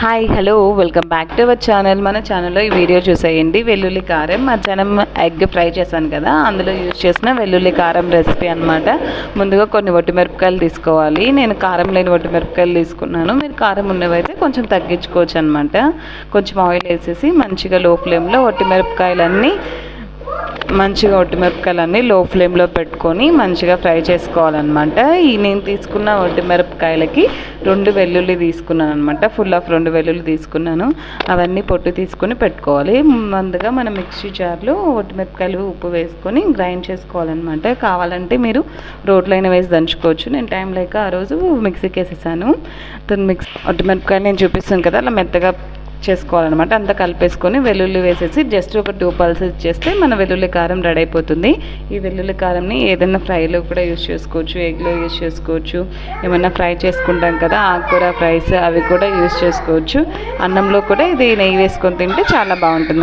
Hi hello welcome back to our channel. మన ఛానల్లో ఈ వీడియో చూసేయండి. వెల్లుల్లి కారం మధ్యాహ్నం ఎగ్ ఫ్రై చేశాను కదా, అందులో యూజ్ చేసిన వెల్లుల్లి కారం రెసిపీ అనమాట. ముందుగా కొన్ని ఒట్టిమిరపకాయలు తీసుకోవాలి. నేను కారం లేని ఒట్టిమిరపకాయలు తీసుకున్నాను. మీరు కారం ఉన్నవైతే కొంచెం తగ్గించుకోవచ్చు అనమాట. కొంచెం ఆయిల్ వేసేసి మంచిగా లో ఫ్లేమ్లో ఒట్టిమిరపకాయలన్నీ లో ఫ్లేమ్లో పెట్టుకొని మంచిగా ఫ్రై చేసుకోవాలన్నమాట. ఈ నేను తీసుకున్న ఒట్టిమిరపకాయలకి 2 వెల్లుల్లి తీసుకున్నాను అనమాట. ఫుల్ ఆఫ్ 2 వెల్లుల్లి తీసుకున్నాను. అవన్నీ పొట్టు తీసుకొని పెట్టుకోవాలి. ముందుగా మనం మిక్సీ జార్లో ఒట్టిమిరపకాయలు ఉప్పు వేసుకొని గ్రైండ్ చేసుకోవాలన్నమాట. కావాలంటే మీరు రోట్లో అయినా వేసి దంచుకోవచ్చు. నేను టైం లేక ఆ రోజు మిక్సీకి వేసేసాను. ఒట్టిమిరపకాయలు నేను చూపిస్తాను కదా, అలా మెత్తగా చేసుకోవాలన్నమాట. అంతా కలిపేసుకొని వెల్లుల్లి వేసేసి జస్ట్ ఒక 2 పల్సెస్ చేస్తే మన వెల్లుల్లి కారం రెడీ అయిపోతుంది. ఈ వెల్లుల్లి కారంని ఏదైనా ఫ్రైలో కూడా యూజ్ చేసుకోవచ్చు, ఎగ్లో యూజ్ చేసుకోవచ్చు. ఏమన్నా ఫ్రై చేసుకుంటాం కదా, ఆకుకూర ఫ్రైస్, అవి కూడా యూజ్ చేసుకోవచ్చు. అన్నంలో కూడా ఇది నెయ్యి వేసుకొని తింటే చాలా బాగుంటుంది.